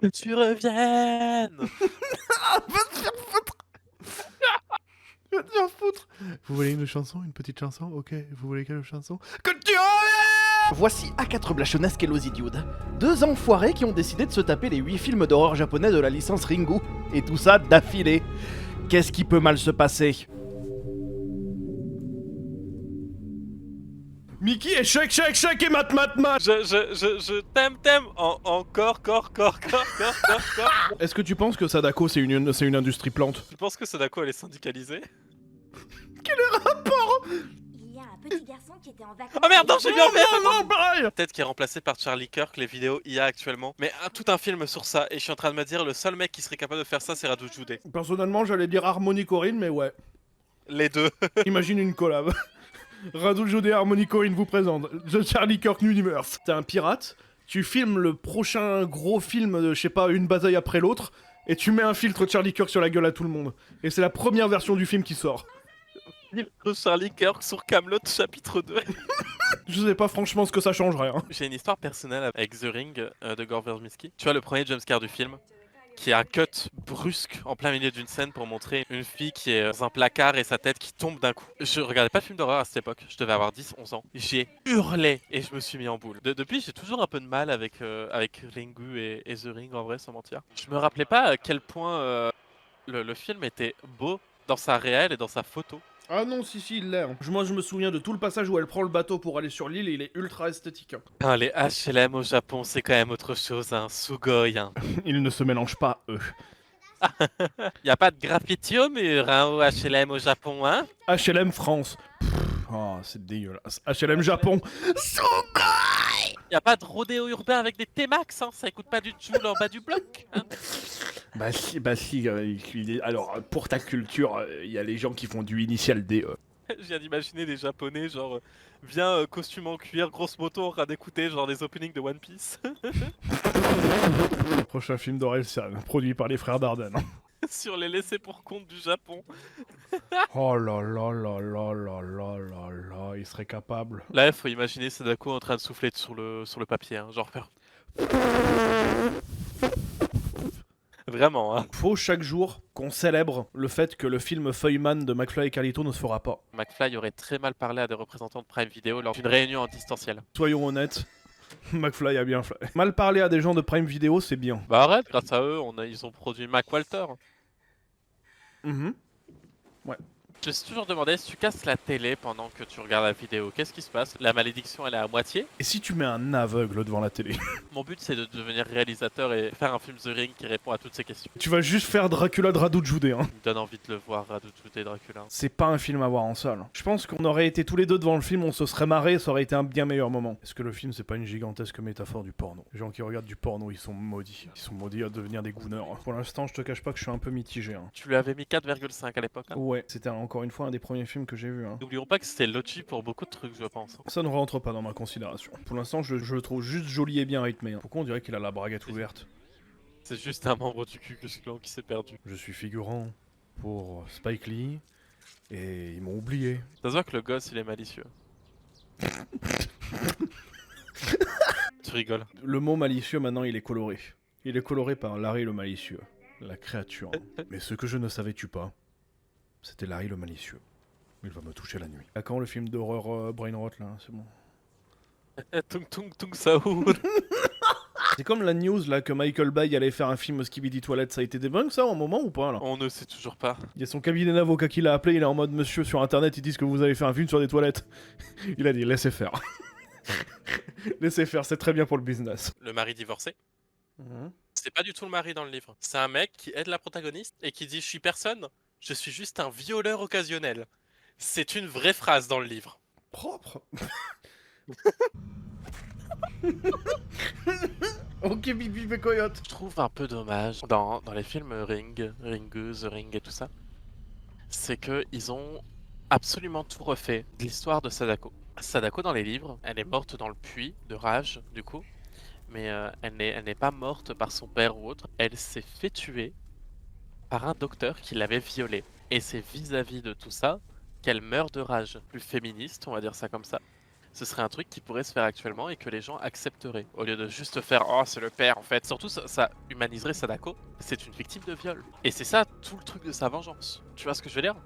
Que tu reviennes. Ah, va te faire foutre. Va te faire foutre. Vous voulez une chanson, une petite chanson? Ok, vous voulez quelle chanson? Que tu reviennes. Voici A4 Blachonesque et Losidioude. Deux enfoirés qui ont décidé de se taper les 8 films d'horreur japonais de la licence Ringu. Et tout ça d'affilée. Qu'est-ce qui peut mal se passer? Mickey et chèque et mat. Je t'aime, encore, corps. Est-ce que tu penses que Sadako c'est une industrie plante? Tu penses que Sadako elle est syndicalisée? Quel est le rapport? Il y a un petit garçon qui était en vacances. Oh merde, non, j'ai bien fait. Non, pareil. Peut-être qui est remplacé par Charlie Kirk, les vidéos IA actuellement. Mais tout un film sur ça, et je suis en train de me dire, le seul mec qui serait capable de faire ça, c'est Radu Jude. Personnellement, j'allais dire Harmony Corinne, mais ouais. Les deux. Imagine une collab. Radu Jude et Harmony Corinne vous présentent The Charlie Kirk Universe. T'es un pirate, tu filmes le prochain gros film de, je sais pas, une bataille après l'autre, et tu mets un filtre Charlie Kirk sur la gueule à tout le monde. Et c'est la première version du film qui sort. Charlie Kirk sur Camelot chapitre 2. Je sais pas franchement ce que ça changerait. Hein. J'ai une histoire personnelle avec The Ring de Gore Verbinski. Tu vois le premier jumpscare du film, qui est un cut brusque en plein milieu d'une scène pour montrer une fille qui est dans un placard et sa tête qui tombe d'un coup. Je regardais pas de film d'horreur à cette époque, je devais avoir 10-11 ans. J'ai hurlé et je me suis mis en boule. Depuis, j'ai toujours un peu de mal avec Ringu et The Ring en vrai, sans mentir. Je me rappelais pas à quel point le film était beau dans sa réelle et dans sa photo. Ah non, si, il l'est. Hein. Moi, je me souviens de tout le passage où elle prend le bateau pour aller sur l'île et il est ultra esthétique. Hein. Ah, les HLM au Japon, c'est quand même autre chose, hein. Sugoi, hein. Ils ne se mélangent pas, eux. Y a pas de graffiti au mur, hein, au HLM au Japon, hein. HLM France. Oh, c'est dégueulasse. HLM Japon. Y a pas de rodéo urbain avec des T-Max, hein. Ça écoute pas du Joule en bas du bloc, hein. Bah si. Alors, pour ta culture, il y a les gens qui font du initial D. Je viens d'imaginer des Japonais, genre, viens costume en cuir, grosse moto, en train d'écouter, genre, des openings de One Piece. Prochain film d'Orelsan, produit par les frères Dardenne. Sur les laissés pour compte du Japon. Oh là, il serait capable. Là, faut imaginer Sadako en train de souffler sur le papier, hein, genre faire. Vraiment, hein. Faut chaque jour qu'on célèbre le fait que le film Feuilleman de McFly et Carlito ne se fera pas. McFly aurait très mal parlé à des représentants de Prime Video lors d'une réunion en distanciel. Soyons honnêtes, McFly a bien fait. Mal parler à des gens de Prime Video, c'est bien. Bah arrête, grâce à eux, ils ont produit Mac Walter. Ouais. Je me suis toujours demandé, si tu casses la télé pendant que tu regardes la vidéo, qu'est-ce qui se passe? La malédiction, elle est à moitié? Et si tu mets un aveugle devant la télé? Mon but, c'est de devenir réalisateur et faire un film The Ring qui répond à toutes ces questions. Tu vas juste faire Dracula de Radu Jude, hein. Il me donne envie de le voir, Radu Jude et Dracula. C'est pas un film à voir en salle. Je pense qu'on aurait été tous les deux devant le film, on se serait marré, ça aurait été un bien meilleur moment. Est-ce que le film, c'est pas une gigantesque métaphore du porno? Les gens qui regardent du porno, ils sont maudits. Ils sont maudits à devenir des gooners. Pour l'instant, je te cache pas que je suis un peu mitigé. Hein. Tu lui avais mis 4,5 à l'époque, hein. Ouais, c'était encore une fois un des premiers films que j'ai vu. Hein. N'oublions pas que c'était Lochi pour beaucoup de trucs, je pense. Ça ne rentre pas dans ma considération. Pour l'instant, je le trouve juste joli et bien rythmé. Hein. Pourquoi on dirait qu'il a la braguette ouverte? C'est juste un membre du Ku Klux Klan qui s'est perdu. Je suis figurant pour Spike Lee et ils m'ont oublié. Ça se voit que le gosse, il est malicieux. Tu rigoles. Le mot malicieux, maintenant, il est coloré. Il est coloré par Larry le malicieux, la créature. Mais ce que je ne savais-tu pas, c'était Larry le malicieux. Il va me toucher la nuit. À quand le film d'horreur Brainrot, là? C'est bon. Tung tung tung Saoud. C'est comme la news, là, que Michael Bay allait faire un film Skibidi Toilette. Ça a été débunk, ça, au moment, ou pas, là? On ne sait toujours pas. Il y a son cabinet d'avocat qui l'a appelé, il est en mode, monsieur, sur internet, ils disent que vous allez faire un film sur des toilettes. Il a dit, laissez faire. Laissez faire, c'est très bien pour le business. Le mari divorcé. C'est pas du tout le mari dans le livre. C'est un mec qui aide la protagoniste et qui dit « Je suis personne, je suis juste un violeur occasionnel ». C'est une vraie phrase dans le livre. Propre. Ok, Bip Bip et Coyote. Je trouve un peu dommage dans les films Ringu, The Ring et tout ça, c'est qu'ils ont absolument tout refait de l'histoire de Sadako. Sadako dans les livres, elle est morte dans le puits de rage du coup, mais elle n'est pas morte par son père ou autre, elle s'est fait tuer par un docteur qui l'avait violée. Et c'est vis-à-vis de tout ça qu'elle meurt de rage. Plus féministe, on va dire ça comme ça. ce serait un truc qui pourrait se faire actuellement et que les gens accepteraient. Au lieu de juste faire oh c'est le père en fait. Surtout ça humaniserait Sadako. C'est une victime de viol. Et c'est ça tout le truc de sa vengeance. Tu vois ce que je veux dire?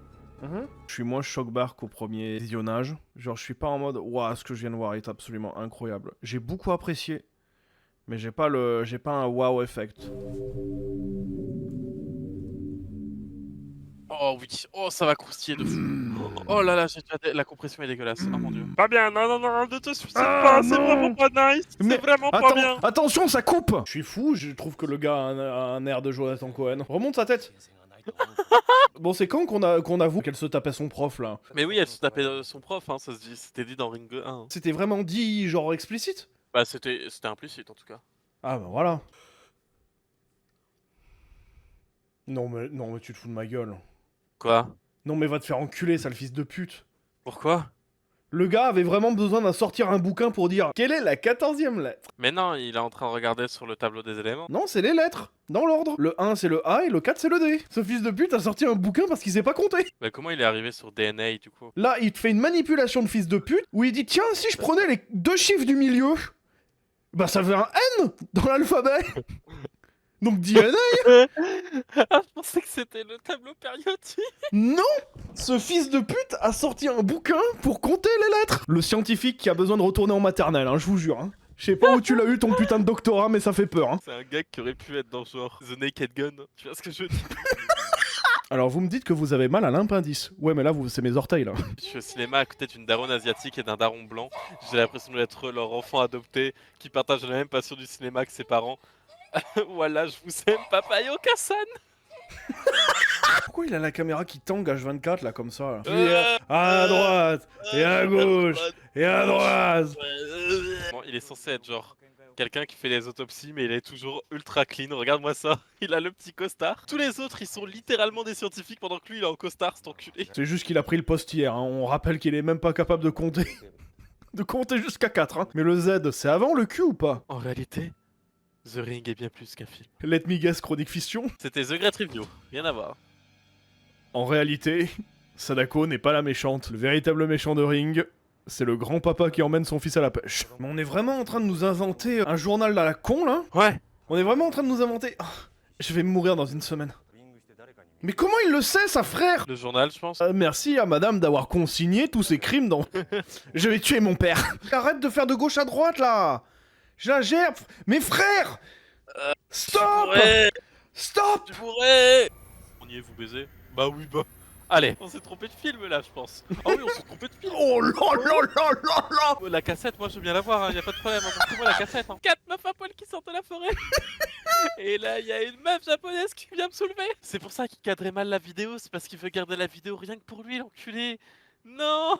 Je suis moins choc-barre qu'au premier visionnage. Genre je suis pas en mode waouh, ce que je viens de voir est absolument incroyable. J'ai beaucoup apprécié, mais j'ai pas un wow effect. Oh oui, oh ça va croustiller de fou. Oh là là, la compression est dégueulasse. Oh mon dieu. Pas bien, non, ne te suicide pas, c'est vraiment pas nice. C'est vraiment pas bien. Attention, ça coupe. Je suis fou, je trouve que le gars a un air de Jonathan Cohen. Remonte sa tête. Bon, c'est quand qu'on avoue qu'elle se tapait son prof là? Mais oui, elle se tapait son prof, hein, ça se dit, c'était dit dans Ring 1. C'était vraiment dit genre explicite? Bah c'était implicite en tout cas. Ah bah voilà. Non mais tu te fous de ma gueule. Quoi? Non mais va te faire enculer, sale fils de pute. Pourquoi? Le gars avait vraiment besoin d'en sortir un bouquin pour dire quelle est la 14e lettre. Mais non, il est en train de regarder sur le tableau des éléments. Non, c'est les lettres, dans l'ordre. Le 1 c'est le A et le 4 c'est le D. Ce fils de pute a sorti un bouquin parce qu'il sait pas compter. Mais comment il est arrivé sur DNA du coup? Là, il te fait une manipulation de fils de pute où il dit tiens, si je prenais les 2 chiffres du milieu, bah ça fait un N dans l'alphabet. Donc DNA. Ah, je pensais que c'était le tableau périodique. Non, ce fils de pute a sorti un bouquin pour compter les lettres. Le scientifique qui a besoin de retourner en maternelle, hein, je vous jure. Hein. Je sais pas où tu l'as eu ton putain de doctorat, mais ça fait peur. Hein. C'est un gars qui aurait pu être dans genre The Naked Gun. Tu vois ce que je veux dire? Alors vous me dites que vous avez mal à l'impendice. Ouais, mais là, c'est mes orteils là. Je suis au cinéma à côté d'une daronne asiatique et d'un daron blanc. J'ai l'impression d'être leur enfant adopté qui partage la même passion du cinéma que ses parents. Voilà, je vous aime, papa Yoka-san. Pourquoi il a la caméra qui tangue H24 là comme ça là à droite, et à gauche, et à droite. Bon, il est censé être genre quelqu'un qui fait les autopsies, mais il est toujours ultra clean. Regarde-moi ça, il a le petit costard. Tous les autres, ils sont littéralement des scientifiques pendant que lui, il est en costard, cet enculé. C'est juste qu'il a pris le poste hier, hein. On rappelle qu'il est même pas capable de compter. De compter jusqu'à 4, hein. Mais le Z, c'est avant le Q ou pas? En réalité, The Ring est bien plus qu'un film. Let me guess, chronique fiction. C'était The Great Review, rien à voir. En réalité, Sadako n'est pas la méchante. Le véritable méchant de Ring, c'est le grand-papa qui emmène son fils à la pêche. Mais on est vraiment en train de nous inventer un journal à la con, là? Ouais. On est vraiment en train de nous inventer... Oh, je vais mourir dans une semaine. Mais comment il le sait, sa frère? Le journal, je pense. Merci à madame d'avoir consigné tous ces crimes dans... Je vais tuer mon père. Arrête de faire de gauche à droite, là. Je la gère. Mes frères. Stop. Stop. Tu pourrais. On y est, vous baiser? Bah oui, bah... Allez, on s'est trompé de film là, je pense. Ah oui, on s'est trompé de film. Oh là là là là là. La cassette, moi je veux bien la voir, hein, y a pas de problème. Montre-moi la cassette. Hein. 4 meufs à poil qui sortent de la forêt. Et là, y a une meuf japonaise qui vient me soulever. C'est pour ça qu'il cadrait mal la vidéo, c'est parce qu'il veut garder la vidéo rien que pour lui, l'enculé. Non.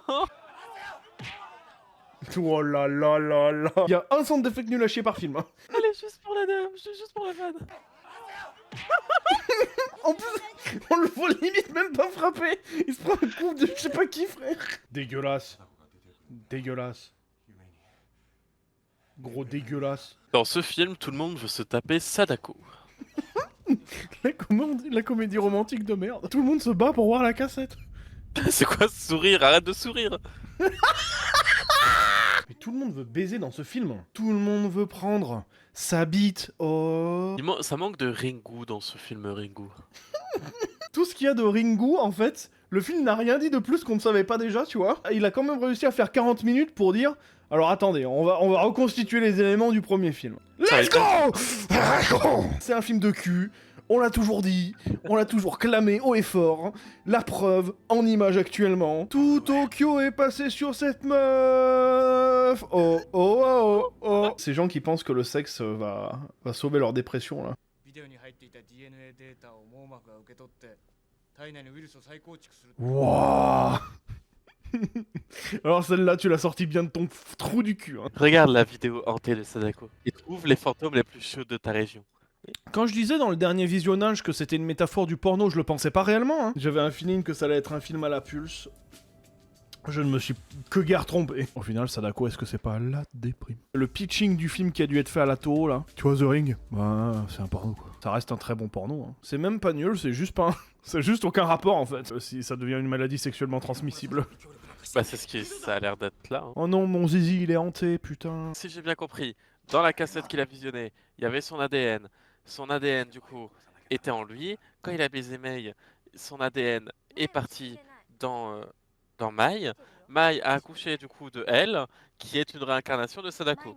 Oh là là là là. Il y a un centre d'effet nul à chier par film. Hein. Allez, juste pour la dame, juste pour la vanne. En plus, on le voit limite même pas frapper. Il se prend un coup de je sais pas qui, frère. Dégueulasse. Dégueulasse. Gros dégueulasse. Dans ce film, tout le monde veut se taper Sadako. La comédie romantique de merde. Tout le monde se bat pour voir la cassette. C'est quoi ce sourire? Arrête de sourire. Mais tout le monde veut baiser dans ce film. Tout le monde veut prendre sa bite. Oh. Ça manque de Ringu dans ce film Ringu. Tout ce qu'il y a de Ringu, en fait, le film n'a rien dit de plus qu'on ne savait pas déjà, tu vois. Il a quand même réussi à faire 40 minutes pour dire... Alors attendez, on va reconstituer les éléments du premier film. Let's go. C'est un film de cul, on l'a toujours dit, on l'a toujours clamé haut et fort. La preuve, en image actuellement. Tout Tokyo est passé sur cette meuf. Oh oh oh oh. Ces gens qui pensent que le sexe va sauver leur dépression, là. Wouah. Alors celle-là, tu l'as sortie bien de ton trou du cul. Hein. Regarde la vidéo hantée de Sadako. Et trouve les fantômes les plus chauds de ta région. Quand je disais dans le dernier visionnage que c'était une métaphore du porno, je le pensais pas réellement. Hein. J'avais un feeling que ça allait être un film à la pulse. Je ne me suis que guère trompé. Au final, Sadako, est-ce que c'est pas la déprime? Le pitching du film qui a dû être fait à la Toho, là. Tu vois The Ring? Bah, c'est un porno, quoi. Ça reste un très bon porno. Hein. C'est même pas nul, c'est juste pas... C'est juste aucun rapport, en fait. Si ça devient une maladie sexuellement transmissible. Bah c'est ce qui ça a l'air d'être là. Hein. Oh non, mon zizi, il est hanté, putain. Si j'ai bien compris, dans la cassette qu'il a visionnée, il y avait son ADN. Son ADN du coup était en lui. Quand il a baisé Mei, son ADN est parti dans Mai. Mai a accouché du coup de elle, qui est une réincarnation de Sadako.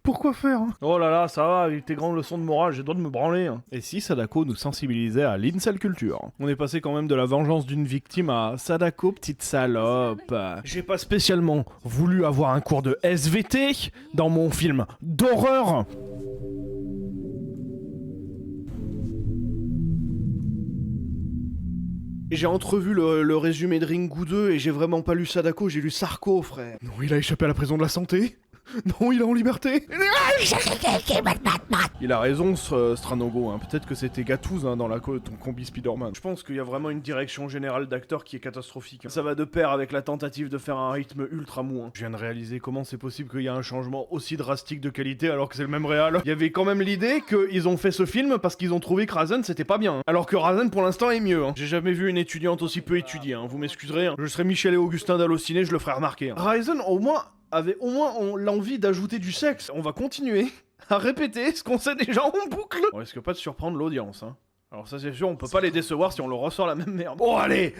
Pourquoi faire hein? Oh là là, ça va, avec tes grandes leçons de morale, j'ai le droit de me branler. Hein. Et si Sadako nous sensibilisait à l'incel culture? On est passé quand même de la vengeance d'une victime à Sadako, petite salope. J'ai pas spécialement voulu avoir un cours de SVT dans mon film d'horreur. J'ai entrevu le résumé de Ringu 2 et j'ai vraiment pas lu Sadako, j'ai lu Sarko, frère. Non, il a échappé à la prison de la santé. Non, il est en liberté. Il a raison, Stranogo. Hein. Peut-être que c'était Gattuso hein, dans ton combi Spider-Man. Je pense qu'il y a vraiment une direction générale d'acteurs qui est catastrophique. Hein. Ça va de pair avec la tentative de faire un rythme ultra mou. Hein. Je viens de réaliser comment c'est possible qu'il y ait un changement aussi drastique de qualité alors que c'est le même réal. Il y avait quand même l'idée qu'ils ont fait ce film parce qu'ils ont trouvé que Razen c'était pas bien. Hein. Alors que Razen pour l'instant est mieux. Hein. J'ai jamais vu une étudiante aussi peu étudiée. Hein. Vous m'excuserez. Hein. Je serais Michel et Augustin d'Allociné, je le ferai remarquer. Hein. Razen avait au moins l'envie d'ajouter du sexe. On va continuer à répéter ce qu'on sait déjà en boucle. On risque pas de surprendre l'audience, hein. Alors ça c'est sûr, on peut pas les décevoir si on leur ressort la même merde. Oh allez,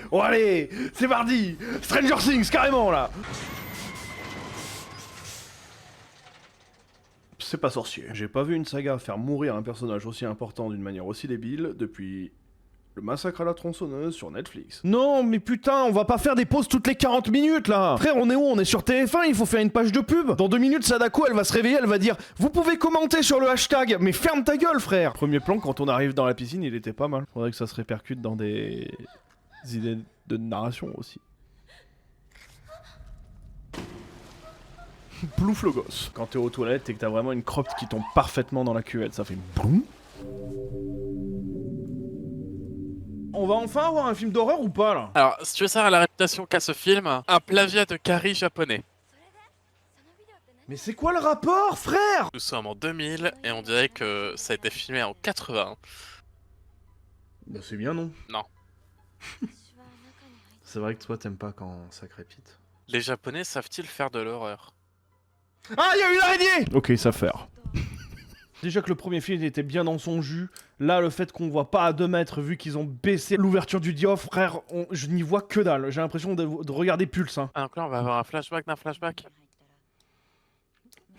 c'est mardi, Stranger Things carrément là. C'est pas sorcier. J'ai pas vu une saga faire mourir un personnage aussi important d'une manière aussi débile depuis... Le massacre à la tronçonneuse sur Netflix. Non, mais putain, on va pas faire des pauses toutes les 40 minutes là. Frère, on est où? On est sur TF1, il faut faire une page de pub. Dans 2 minutes, Sadako, elle va se réveiller, elle va dire vous pouvez commenter sur le hashtag. Mais ferme ta gueule, frère. Premier plan, quand on arrive dans la piscine, il était pas mal. Faudrait que ça se répercute dans des idées de narration aussi. Plouf le gosse. Quand t'es aux toilettes et que t'as vraiment une crotte qui tombe parfaitement dans la cuvette, ça fait bloum. On va enfin avoir un film d'horreur ou pas là? Alors, si tu veux savoir la réputation qu'a ce film, un plagiat de Carrie japonais. Mais c'est quoi le rapport, frère? Nous sommes en 2000 et on dirait que ça a été filmé en 80. Bah c'est bien non? Non. C'est vrai que toi t'aimes pas quand ça crépite. Les Japonais savent-ils faire de l'horreur? Ah, il y a une araignée! Ok, ça faire. Déjà que le premier film était bien dans son jus, là le fait qu'on voit pas à 2 mètres vu qu'ils ont baissé l'ouverture du dioptre, frère, je n'y vois que dalle. J'ai l'impression de regarder Pulse. Hein. Ah donc là on va avoir un flashback d'un flashback.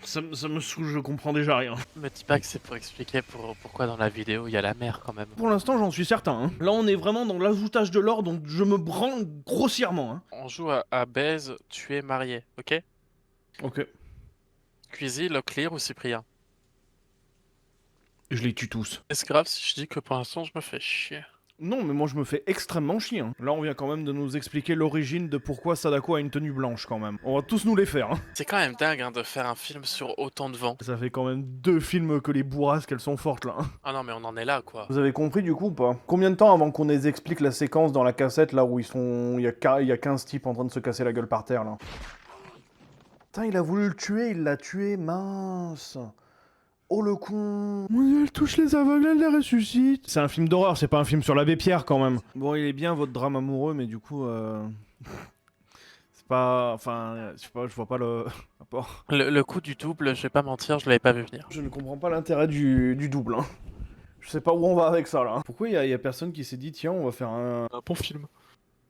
Ça me saoule, je comprends déjà rien. Me dis pas que c'est pour expliquer pourquoi dans la vidéo il y a la mer quand même. Pour l'instant j'en suis certain. Hein. Là on est vraiment dans l'ajoutage de l'or dont je me branle grossièrement. Hein. On joue à baise, tu es marié, ok? Ok. Cuisy, Locklear ou Cyprien? Je les tue tous. Est-ce grave si je dis que pour l'instant je me fais chier? Non, mais moi je me fais extrêmement chier. Hein. Là, on vient quand même de nous expliquer l'origine de pourquoi Sadako a une tenue blanche quand même. On va tous nous les faire. Hein. C'est quand même dingue hein, de faire un film sur autant de vent. Ça fait quand même 2 films que les bourrasques, elles sont fortes là. Hein. Ah non mais on en est là quoi. Vous avez compris du coup ou pas? Combien de temps avant qu'on les explique la séquence dans la cassette là où ils sont... Il y a 15 types en train de se casser la gueule par terre là. Putain, il a voulu le tuer, il l'a tué, mince. Oh le con. Elle touche les aveugles, elle les ressuscite. C'est un film d'horreur, c'est pas un film sur l'abbé Pierre quand même. Bon, il est bien votre drame amoureux, mais du coup, c'est pas... Enfin, je sais pas, je vois pas le rapport. Le coup du double, je vais pas mentir, je l'avais pas vu venir. Je ne comprends pas l'intérêt du double. Hein. Je sais pas où on va avec ça là. Pourquoi il y a personne qui s'est dit tiens, on va faire un bon film.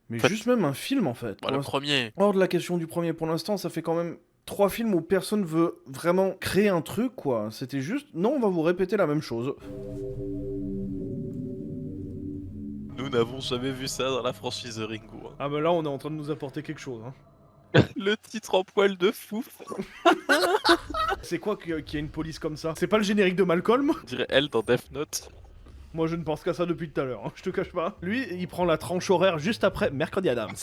Mais En fait, juste même un film en fait. Bah, le premier. Hors de la question du premier pour l'instant, ça fait quand même 3 films où personne veut vraiment créer un truc, quoi. C'était juste, non, on va vous répéter la même chose. Nous n'avons jamais vu ça dans la franchise de Ringu. Hein. Ah bah là, on est en train de nous apporter quelque chose. Hein. Le titre en poil de fou. C'est quoi qu'il y a une police comme ça? C'est pas le générique de Malcolm? On dirait elle dans Death Note. Moi, je ne pense qu'à ça depuis tout à l'heure, hein. Je te cache pas. Lui, il prend la tranche horaire juste après Mercredi Adams.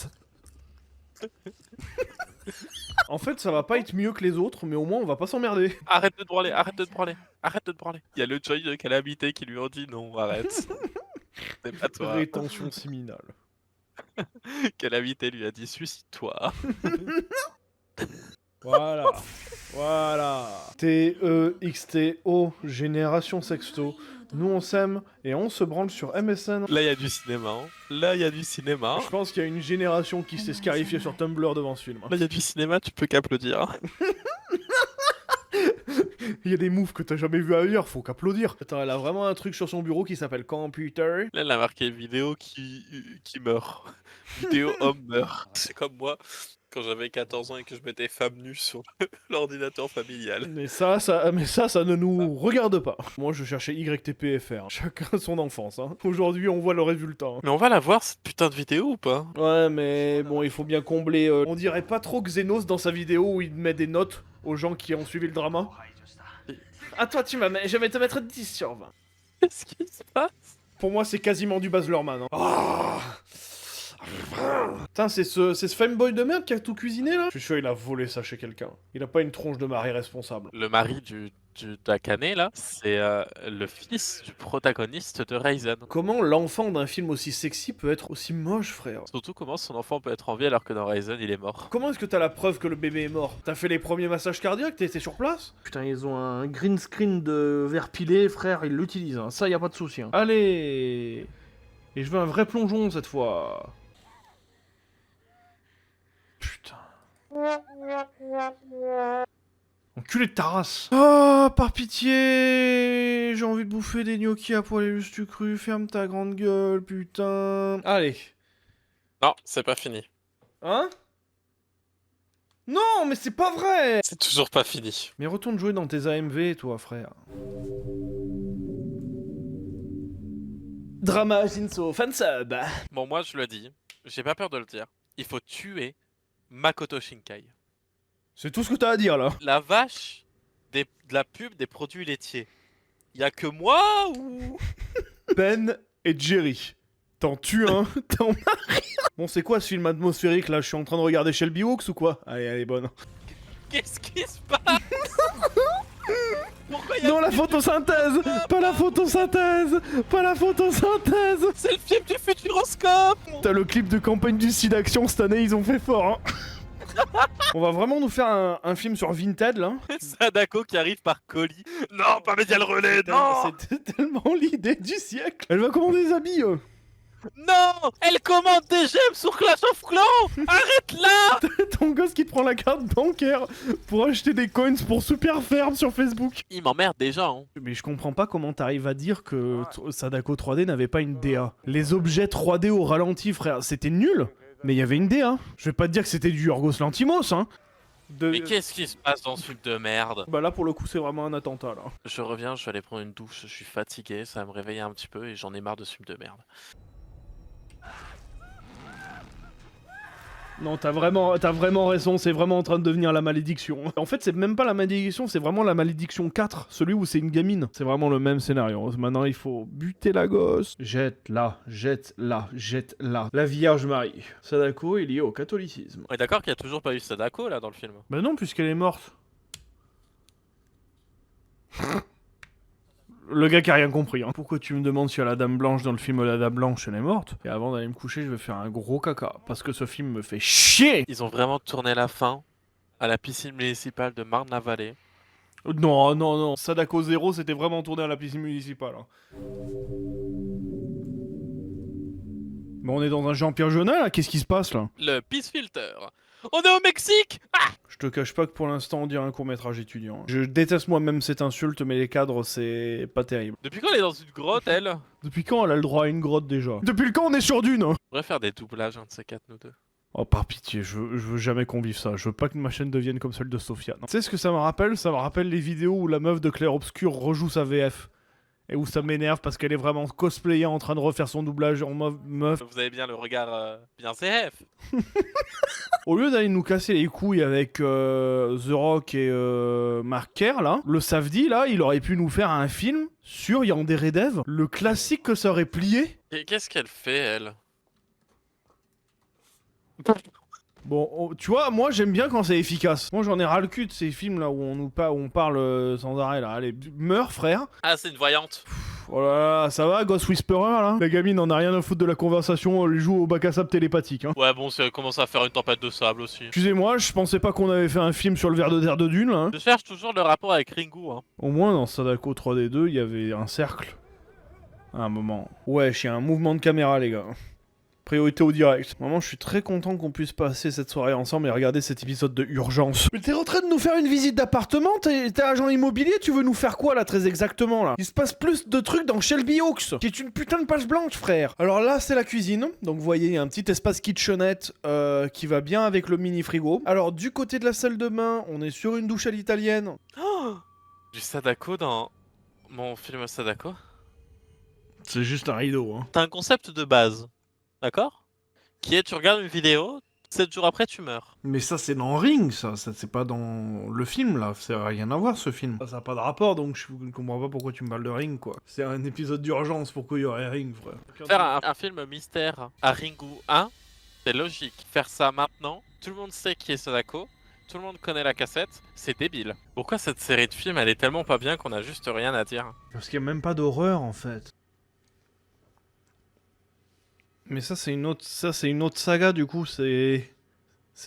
En fait, ça va pas être mieux que les autres, mais au moins on va pas s'emmerder. Arrête de te branler, arrête de te branler, arrête de te branler. Il y a le Joy de Calamité qui lui ont dit non, arrête. C'est pas toi. Rétention séminale. Calamité lui a dit suicide-toi. Voilà. Voilà. TEXTO, Génération Sexto. Nous on s'aime et on se branle sur MSN. Là, il y a du cinéma. Hein. Là, il y a du cinéma. Je pense qu'il y a une génération qui s'est scarifiée sur Tumblr devant ce film. Là, il y a du cinéma, tu peux qu'applaudir. Il y a des moves que t'as jamais vu ailleurs, faut qu'applaudir. Attends, elle a vraiment un truc sur son bureau qui s'appelle Computer. Là, elle a marqué vidéo qui meurt. Vidéo homme meurt. C'est comme moi, quand j'avais 14 ans et que je mettais femme nue sur l'ordinateur familial. Mais ça ne nous regarde pas. Moi, je cherchais YTPFR. Chacun son enfance, hein. Aujourd'hui, on voit le résultat. Hein. Mais on va la voir, cette putain de vidéo, ou pas? Ouais, mais bon, il faut bien combler... On dirait pas trop Xenos dans sa vidéo où il met des notes aux gens qui ont suivi le drama. Ah, toi, je vais te mettre 10 sur 20. Qu'est-ce qui se passe? Pour moi, c'est quasiment du Baz Luhrmann. Hein. Oh putain, c'est ce femboy de merde qui a tout cuisiné là. Je suis sûr il a volé ça chez quelqu'un. Il a pas une tronche de mari responsable. Le mari d'Akane, là, c'est le fils du protagoniste de Raisin. Comment l'enfant d'un film aussi sexy peut être aussi moche, frère? Surtout comment son enfant peut être en vie alors que dans Raisin, il est mort. Comment est-ce que t'as la preuve que le bébé est mort? T'as fait les premiers massages cardiaques? T'étais sur place? Putain, ils ont un green screen de verre pilé, frère, ils l'utilisent. Hein. Ça, y a pas de souci. Hein. Allez. Et je veux un vrai plongeon cette fois. Putain. Enculé de ta race. Oh, par pitié. J'ai envie de bouffer des gnocchis à poil et juste cru. Ferme ta grande gueule, putain. Allez. Non, c'est pas fini. Hein? Non, mais c'est pas vrai. C'est toujours pas fini. Mais retourne jouer dans tes AMV, toi, frère. Drama Shinso, fansub. Bon, moi, je le dis, j'ai pas peur de le dire. Il faut tuer Makoto Shinkai. C'est tout ce que t'as à dire, là. La vache de la pub des produits laitiers. Y a que moi ou... Ben et Jerry. T'en tues un, t'en as rien. Bon, c'est quoi ce film atmosphérique, là? Je suis en train de regarder Shelby Hawks ou quoi? Allez, elle est bonne. Qu'est-ce qui se passe? Pourquoi y a Non, la photosynthèse. Pas la photosynthèse. Pas la photosynthèse. C'est le film du Futuroscope. T'as le clip de campagne du SIDAction cette année, ils ont fait fort, hein. On va vraiment nous faire un film sur Vinted, là. Sadako qui arrive par colis. Non, pas Médial Relais, non. C'était tellement l'idée du siècle. Elle va commander des habits. Non, elle commande des gemmes sur Clash of Clans. Arrête-la. Ton gosse qui te prend la carte bancaire pour acheter des coins pour Super Ferme sur Facebook. Il m'emmerde déjà, hein. Mais je comprends pas comment t'arrives à dire que Sadako 3D n'avait pas une DA. Les objets 3D au ralenti, frère, c'était nul. Mais il y avait une DA. Je vais pas te dire que c'était du Yorgos Lanthimos, hein. Mais qu'est-ce qui se passe dans ce film de merde? Bah là, pour le coup, c'est vraiment un attentat, là. Je reviens, je vais aller prendre une douche, je suis fatigué, ça va me réveiller un petit peu et j'en ai marre de ce film de merde. Non, t'as vraiment raison, c'est vraiment en train de devenir la malédiction. En fait, c'est même pas la malédiction, c'est vraiment la malédiction 4, celui où c'est une gamine. C'est vraiment le même scénario. Maintenant, il faut buter la gosse. Jette-la, jette-la, jette-la. La Vierge Marie. Sadako est liée au catholicisme. On est d'accord qu'il y a toujours pas eu Sadako, là, dans le film? Bah non, puisqu'elle est morte. Le gars qui a rien compris, hein. Pourquoi tu me demandes si la Dame Blanche dans le film La Dame Blanche elle est morte? Et avant d'aller me coucher, je vais faire un gros caca. Parce que ce film me fait chier! Ils ont vraiment tourné la fin à la piscine municipale de Marne-la-Vallée. Non, non, non. Sadako 0, c'était vraiment tourné à la piscine municipale. Hein. Mais on est dans un Jean-Pierre Jeunet, là? Qu'est-ce qui se passe, là? Le Peace Filter. On est au Mexique! Ah! Je te cache pas que pour l'instant, on dirait un court-métrage étudiant. Je déteste moi-même cette insulte, mais les cadres, c'est pas terrible. Depuis quand elle est dans une grotte, elle? Depuis quand elle a le droit à une grotte, déjà? Depuis le quand on est sur Dune? On devrait faire des doublages, un de ces quatre, nous deux. Oh, par pitié, je veux jamais qu'on vive ça. Je veux pas que ma chaîne devienne comme celle de Sophia. Tu sais ce que ça me rappelle? Ça me rappelle les vidéos où la meuf de Clair Obscur rejoue sa VF. Et où ça m'énerve parce qu'elle est vraiment cosplayée en train de refaire son doublage en meuf. Vous avez bien le regard bien CF. Au lieu d'aller nous casser les couilles avec The Rock et Mark Kerr, là, le Safdie, là, il aurait pu nous faire un film sur Yandere Dev, le classique que ça aurait plié. Et qu'est-ce qu'elle fait, elle? Bon, tu vois, moi j'aime bien quand c'est efficace. Moi j'en ai ras le cul de ces films là où on parle sans arrêt là. Allez, meurs frère. Ah, c'est une voyante. Oh là là, ça va, Ghost Whisperer, là? La gamine en a rien à foutre de la conversation, elle joue au bac à sable télépathique, hein. Ouais, bon, ça commence à faire une tempête de sable aussi. Excusez-moi, je pensais pas qu'on avait fait un film sur le ver de terre de Dune, là, hein. Je cherche toujours le rapport avec Ringu, hein. Au moins, dans Sadako 3D2, il y avait un cercle. À un moment. Ouais, il y a un mouvement de caméra, les gars. Priorité au direct. Vraiment, je suis très content qu'on puisse passer cette soirée ensemble et regarder cet épisode de Urgence. Mais t'es en train de nous faire une visite d'appartement? T'es agent immobilier? Tu veux nous faire quoi, là, très exactement, là? Il se passe plus de trucs dans Shelby Oaks, qui est une putain de page blanche, frère. Alors là, c'est la cuisine. Donc, vous voyez, il y a un petit espace kitchenette qui va bien avec le mini-frigo. Alors, du côté de la salle de bain, on est sur une douche à l'italienne. Oh, du Sadako dans mon film Sadako. C'est juste un rideau, hein. T'as un concept de base, d'accord? Qui est, tu regardes une vidéo, 7 jours après, tu meurs. Mais ça, c'est dans Ring, ça c'est pas dans le film, là. Ça n'a rien à voir, ce film. Ça n'a pas de rapport, donc je ne comprends pas pourquoi tu me parles de Ring, quoi. C'est un épisode d'urgence, pourquoi il y aurait Ring, frère? Faire un film mystère à Ringu 1, c'est logique. Faire ça maintenant, tout le monde sait qui est Sadako, tout le monde connaît la cassette, c'est débile. Pourquoi cette série de films, elle est tellement pas bien qu'on a juste rien à dire? Parce qu'il n'y a même pas d'horreur, en fait. Mais ça, c'est une autre saga, du coup, c'est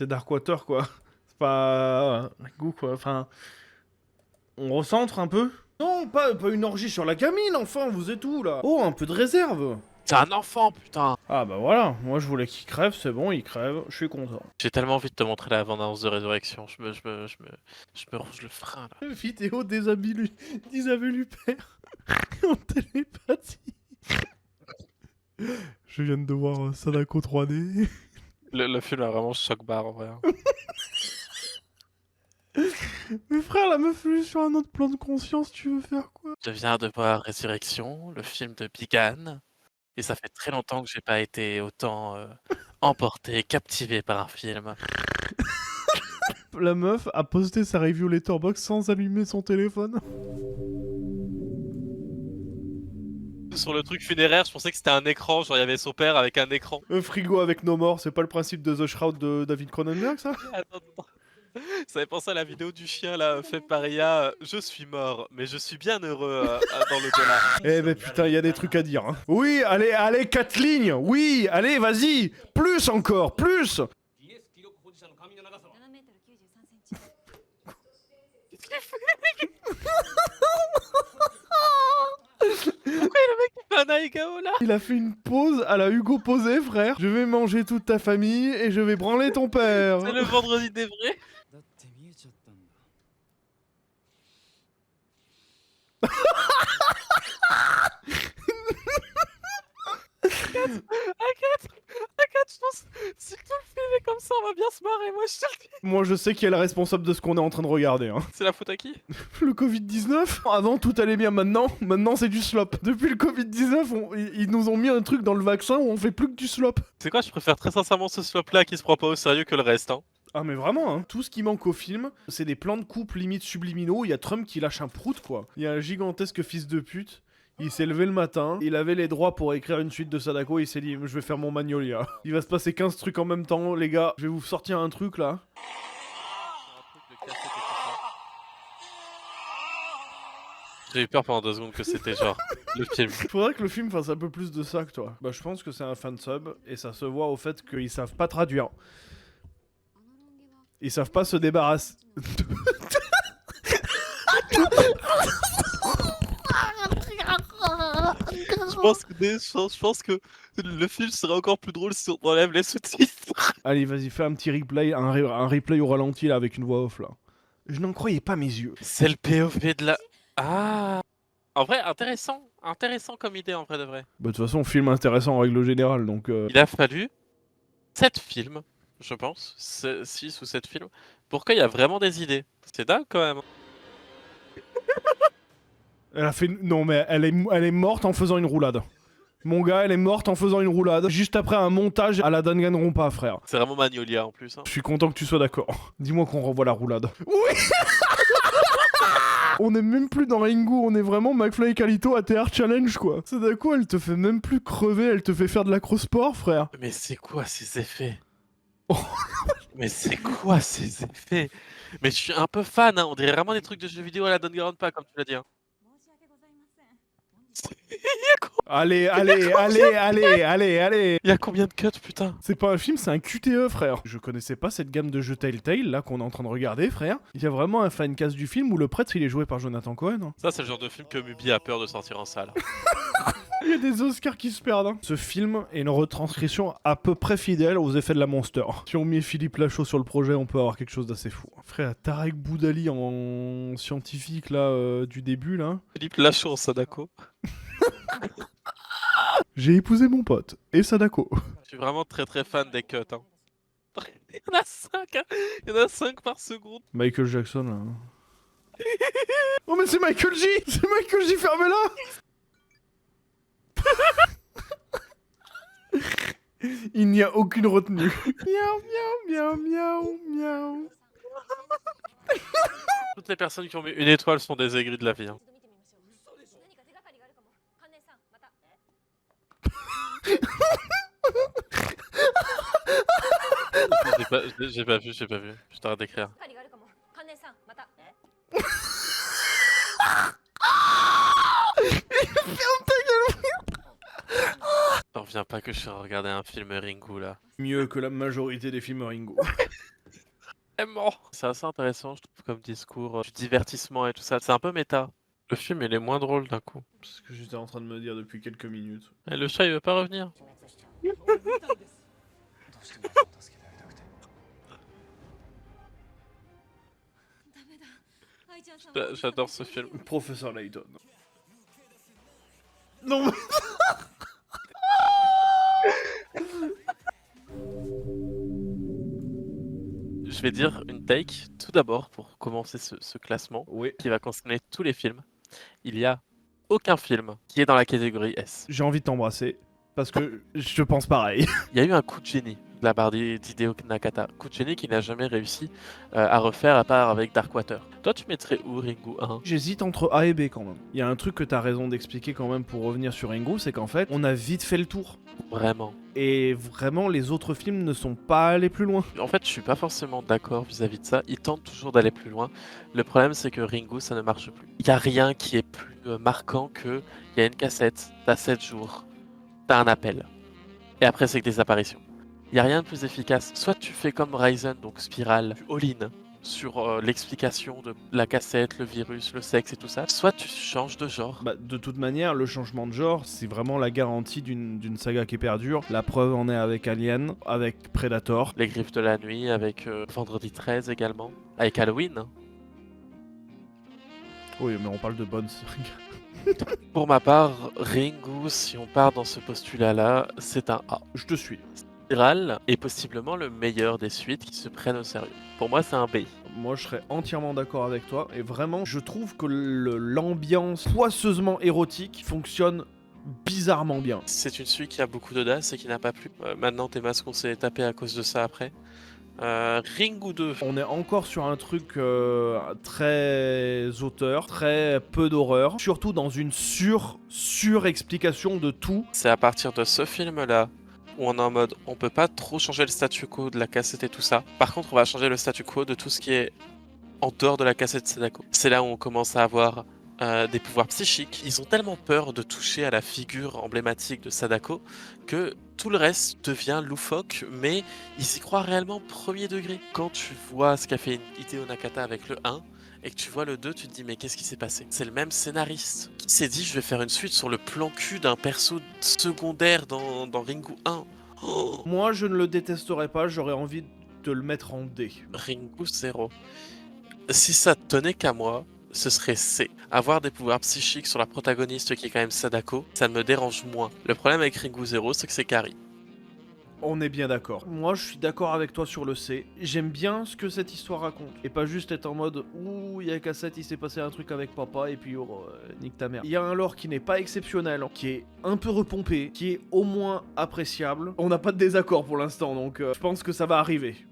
Darkwater, quoi. C'est pas Ringu, quoi. Enfin, on recentre un peu. Non, pas une orgie sur la gamine, enfin, vous êtes où, là? Oh, un peu de réserve. C'est un enfant, putain! Ah bah voilà, moi je voulais qu'il crève, c'est bon, il crève, je suis content. J'ai tellement envie de te montrer la bande-annonce de Résurrection, je me ronge le frein, là. Vidéo d'Isabelle Huppert en télépathie. Je viens de voir Sadako 3D. Le film a vraiment choc-barre, en vrai. Mais frère, la meuf est sur un autre plan de conscience, tu veux faire quoi? Je viens de voir Résurrection, le film de Bigan, et ça fait très longtemps que j'ai pas été autant emporté, captivé par un film. La meuf a posté sa review Letterboxd sans allumer son téléphone. Sur le truc funéraire, je pensais que c'était un écran, genre il y avait son père avec un écran. Un frigo avec nos morts, c'est pas le principe de The Shroud de David Cronenberg, ça? Attends, attends. Ça fait penser à la vidéo du chien là, fait par IA, je suis mort, mais je suis bien heureux dans le dollar. Eh ben putain, il y a des trucs à dire, hein. Oui, allez, 4 lignes. Oui, allez, vas-y. Plus encore, plus. Pourquoi le mec il fait un Aigao là? Il a fait une pause à la Hugo posé, frère. Je vais manger toute ta famille et je vais branler ton père. C'est le vendredi des vrais. A4, je pense, si tout le film est comme ça, on va bien se marrer, moi je te le dis. Moi, je sais qui est le responsable de ce qu'on est en train de regarder, hein. C'est la faute à qui? Le Covid-19. Avant, tout allait bien. Maintenant c'est du slop. Depuis le Covid-19, ils nous ont mis un truc dans le vaccin où on fait plus que du slop. C'est quoi, je préfère très sincèrement ce slop là qui se prend pas au sérieux que le reste, hein. Ah mais vraiment, hein. Tout ce qui manque au film, c'est des plans de couple limite subliminaux. Il y a Trump qui lâche un prout, quoi. Il y a un gigantesque fils de pute. Il s'est levé le matin, il avait les droits pour écrire une suite de Sadako, il s'est dit je vais faire mon Magnolia. Il va se passer 15 trucs en même temps, les gars, je vais vous sortir un truc là. J'ai eu peur pendant 2 secondes que c'était genre le film. Faudrait que le film fasse un peu plus de ça que toi. Bah je pense que c'est un fansub, et ça se voit au fait qu'ils savent pas traduire. Ils savent pas se débarrasser. Je pense que le film serait encore plus drôle si on enlève les sous-titres. Allez, vas-y, fais un petit replay, un replay au ralenti là avec une voix off là. Je n'en croyais pas mes yeux. C'est le POV de la... Ah. En vrai, intéressant comme idée en vrai de vrai. Bah de toute façon, film intéressant en règle générale, donc... Il a fallu 7 films, je pense, 6 ou 7 films, pour qu'il y a vraiment des idées. C'est dingue quand même. Elle a fait... Non mais elle est morte en faisant une roulade. Mon gars, elle est morte en faisant une roulade, juste après un montage à la Danganronpa, frère. C'est vraiment Magnolia en plus. Hein. Je suis content que tu sois d'accord. Dis-moi qu'on revoit la roulade. Oui. On est même plus dans Ringu, on est vraiment McFly et Calito à TR Challenge, quoi. Sadako, elle te fait même plus crever, elle te fait faire de l'acrosport, frère. Mais c'est quoi ces effets? Oh. Mais c'est quoi ces effets? Mais je suis un peu fan, hein. On dirait vraiment des trucs de jeux vidéo à la Danganronpa, comme tu l'as dit. Hein. Allez, allez. Il y a combien de cuts, putain? C'est pas un film, c'est un QTE, frère. Je connaissais pas cette gamme de jeux Telltale, là, qu'on est en train de regarder, frère. Il y a vraiment un fancast du film où le prêtre, il est joué par Jonathan Cohen. Hein. Ça, c'est le genre de film que Mubi a peur de sortir en salle. Il y a des Oscars qui se perdent. Hein. Ce film est une retranscription à peu près fidèle aux effets de la Monster. Si on met Philippe Lachaud sur le projet, on peut avoir quelque chose d'assez fou. Frère, Tarek Boudali en scientifique, là, du début, là. Philippe Lachaud en Sadako. J'ai épousé mon pote, et Sadako. Je suis vraiment très très fan des cuts. Hein. Il y en a 5, hein. Il y en a 5 par seconde. Michael Jackson, là. Oh, mais c'est Michael J! C'est Michael J, ferme-la! Il n'y a aucune retenue. Miaou, miaou, miaou, miaou. Toutes les personnes qui ont mis une étoile sont des aigris de la vie. Hein. J'ai pas vu. Je t'arrête d'écrire. T'en reviens pas que je suis regardé un film Ringu là. Mieux que la majorité des films Ringo. Vraiment. C'est assez intéressant, je trouve, comme discours, du divertissement et tout ça. C'est un peu méta. Le film, il est moins drôle d'un coup. C'est ce que j'étais en train de me dire depuis quelques minutes. Et le chat, il veut pas revenir. J'adore ce film. Professeur Layton. Non mais... Je vais dire une take, tout d'abord, pour commencer ce classement, Oui. qui va concerner tous les films. Il y a aucun film qui est dans la catégorie S. J'ai envie de t'embrasser, parce que je pense pareil. Il y a eu un coup de génie de la part d'Hideo Nakata. Coup de génie qu'il n'a jamais réussi à refaire à part avec Darkwater. Toi, tu mettrais où Ringu 1? J'hésite entre A et B quand même. Il y a un truc que t'as raison d'expliquer quand même pour revenir sur Ringu, c'est qu'en fait, on a vite fait le tour. Vraiment. Et vraiment, les autres films ne sont pas allés plus loin. En fait, je suis pas forcément d'accord vis-à-vis de ça. Ils tentent toujours d'aller plus loin. Le problème, c'est que Ringu, ça ne marche plus. Il n'y a rien qui est plus marquant que il y a une cassette, t'as 7 jours, t'as un appel. Et après, c'est que des apparitions. Il n'y a rien de plus efficace. Soit tu fais comme Ryzen, donc Spiral, tu all-in sur l'explication de la cassette, le virus, le sexe et tout ça. Soit tu changes de genre. Bah, de toute manière, le changement de genre, c'est vraiment la garantie d'une saga qui perdure. La preuve en est avec Alien, avec Predator. Les Griffes de la Nuit, avec Vendredi 13 également. Avec Halloween. Oui, mais on parle de bonnes sagas. Pour ma part, Ringu, si on part dans ce postulat-là, c'est un A. Je te suis. Spiral est possiblement le meilleur des suites qui se prennent au sérieux. Pour moi, c'est un B. Moi, je serais entièrement d'accord avec toi. Et vraiment, je trouve que l'ambiance poisseusement érotique fonctionne bizarrement bien. C'est une suite qui a beaucoup d'audace et qui n'a pas plu. Maintenant, tes masques, on s'est tapé à cause de ça après. Ringu 2. On est encore sur un truc très auteur, très peu d'horreur, surtout dans une surexplication de tout. C'est à partir de ce film-là où on est en mode on peut pas trop changer le statu quo de la cassette et tout ça. Par contre, on va changer le statu quo de tout ce qui est en dehors de la cassette Sadako. C'est là où on commence à avoir des pouvoirs psychiques. Ils ont tellement peur de toucher à la figure emblématique de Sadako que tout le reste devient loufoque, mais ils y croient réellement premier degré. Quand tu vois ce qu'a fait Hideo Nakata avec le 1, et que tu vois le 2, tu te dis mais qu'est-ce qui s'est passé? C'est le même scénariste qui s'est dit je vais faire une suite sur le plan cul d'un perso secondaire dans Ringu 1. Oh, Moi, je ne le détesterais pas, j'aurais envie de le mettre en D. Ringu 0. Si ça tenait qu'à moi, ce serait C. Avoir des pouvoirs psychiques sur la protagoniste qui est quand même Sadako, ça me dérange moins. Le problème avec Ringu 0, c'est que c'est Kari. On est bien d'accord. Moi, je suis d'accord avec toi sur le C. J'aime bien ce que cette histoire raconte. Et pas juste être en mode ouh, il y a cassette, il s'est passé un truc avec papa, et puis nique ta mère. Il y a un lore qui n'est pas exceptionnel, qui est un peu repompé, qui est au moins appréciable. On n'a pas de désaccord pour l'instant, donc je pense que ça va arriver.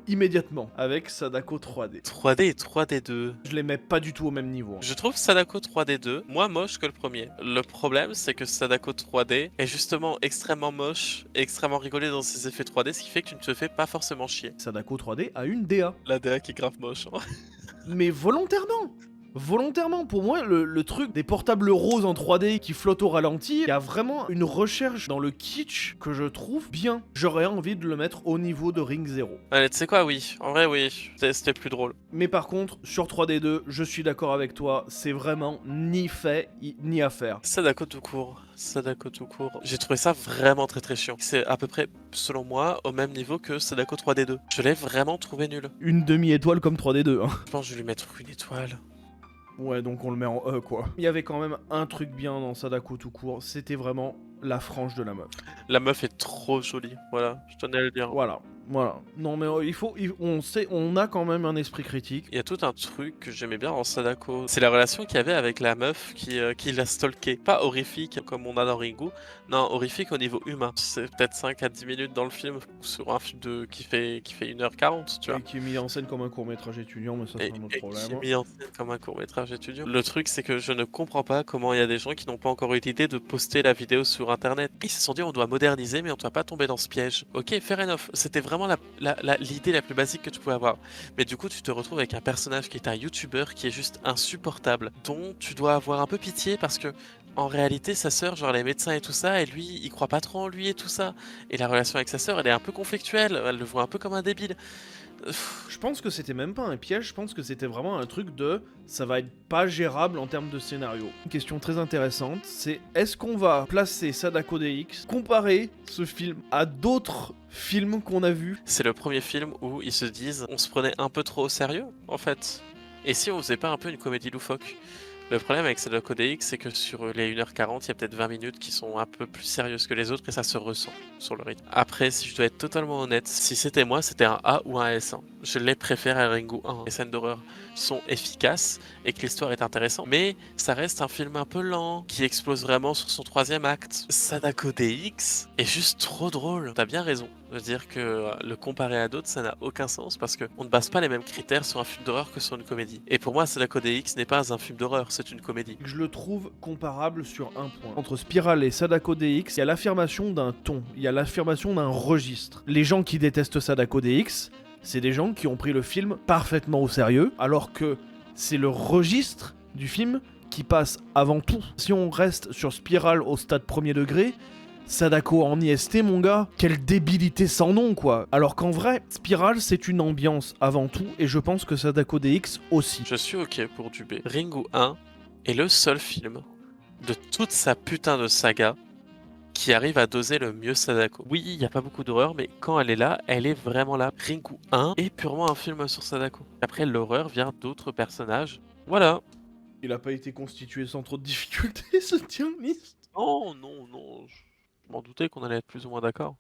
Immédiatement, avec Sadako 3D. 3D et 3D2. Je les mets pas du tout au même niveau. Je trouve Sadako 3D2 moins moche que le premier. Le problème, c'est que Sadako 3D est justement extrêmement moche et extrêmement rigolé dans ses effets 3D, ce qui fait que tu ne te fais pas forcément chier. Sadako 3D a une DA. La DA qui est grave moche. Mais volontairement. volontairement. Pour moi, le truc des portables roses en 3D qui flottent au ralenti, il y a vraiment une recherche dans le kitsch que je trouve bien. J'aurais envie de le mettre au niveau de Ring 0. Allez, tu sais quoi, oui. En vrai, oui. C'était plus drôle. Mais par contre, sur 3D2, je suis d'accord avec toi, c'est vraiment ni fait ni à faire. Sadako tout court. Sadako tout court. J'ai trouvé ça vraiment très très chiant. C'est à peu près, selon moi, au même niveau que Sadako 3D2. Je l'ai vraiment trouvé nul. Une demi-étoile comme 3D2, hein. Je pense que je vais lui mettre une étoile. Ouais, donc on le met en E, quoi. Il y avait quand même un truc bien dans Sadako tout court, c'était vraiment la frange de la meuf. La meuf est trop jolie. Voilà, je tenais à le dire. Voilà. Non mais on a quand même un esprit critique. Il y a tout un truc que j'aimais bien dans Sadako. C'est la relation qu'il y avait avec la meuf qui l'a stalké. Pas horrifique comme on a dans Ringu. Non, horrifique au niveau humain. C'est peut-être 5 à 10 minutes dans le film sur un film qui fait 1h40, tu vois. Et qui est mis en scène comme un court-métrage étudiant, mais ça c'est un autre problème. Qui est mis en scène comme un court-métrage étudiant. Le truc, c'est que je ne comprends pas comment il y a des gens qui n'ont pas encore eu l'idée de poster la vidéo sur internet. Ils se sont dit on doit moderniser, mais on ne doit pas tomber dans ce piège. Ok, fair enough. C'était vraiment l'idée la plus basique que tu pouvais avoir. Mais du coup, tu te retrouves avec un personnage qui est un youtubeur qui est juste insupportable, dont tu dois avoir un peu pitié parce que en réalité, sa sœur, genre les médecins et tout ça, et lui, il croit pas trop en lui et tout ça. Et la relation avec sa sœur, elle est un peu conflictuelle, elle le voit un peu comme un débile. Je pense que c'était même pas un piège, je pense que c'était vraiment un truc de ça va être pas gérable en termes de scénario. Une question très intéressante, c'est est-ce qu'on va placer Sadako DX, comparer ce film à d'autres films qu'on a vus? C'est le premier film où ils se disent on se prenait un peu trop au sérieux, en fait. Et si on faisait pas un peu une comédie loufoque? Le problème avec Sadako DX, c'est que sur les 1h40, il y a peut-être 20 minutes qui sont un peu plus sérieuses que les autres et ça se ressent sur le rythme. Après, si je dois être totalement honnête, si c'était moi, c'était un A ou un S1. Je les préfère à Ringu 1. Les scènes d'horreur sont efficaces et que l'histoire est intéressante, mais ça reste un film un peu lent qui explose vraiment sur son 3e acte. Sadako DX est juste trop drôle. T'as bien raison de dire que le comparer à d'autres, ça n'a aucun sens parce qu'on ne base pas les mêmes critères sur un film d'horreur que sur une comédie. Et pour moi, Sadako DX n'est pas un film d'horreur, c'est une comédie. Je le trouve comparable sur un point. Entre Spiral et Sadako DX, il y a l'affirmation d'un ton, il y a l'affirmation d'un registre. Les gens qui détestent Sadako DX, c'est des gens qui ont pris le film parfaitement au sérieux, alors que c'est le registre du film qui passe avant tout. Si on reste sur Spiral au stade premier degré, Sadako en IST, mon gars, quelle débilité sans nom, quoi. Alors qu'en vrai, Spiral, c'est une ambiance avant tout, et je pense que Sadako DX aussi. Je suis ok pour du B. Ringu 1 est le seul film de toute sa putain de saga qui arrive à doser le mieux Sadako. Oui, il n'y a pas beaucoup d'horreur, mais quand elle est là, elle est vraiment là. Ringu 1 est purement un film sur Sadako. Après, l'horreur vient d'autres personnages. Voilà. Il a pas été constitué sans trop de difficultés, ce tier list. Oh non, je m'en doutais qu'on allait être plus ou moins d'accord.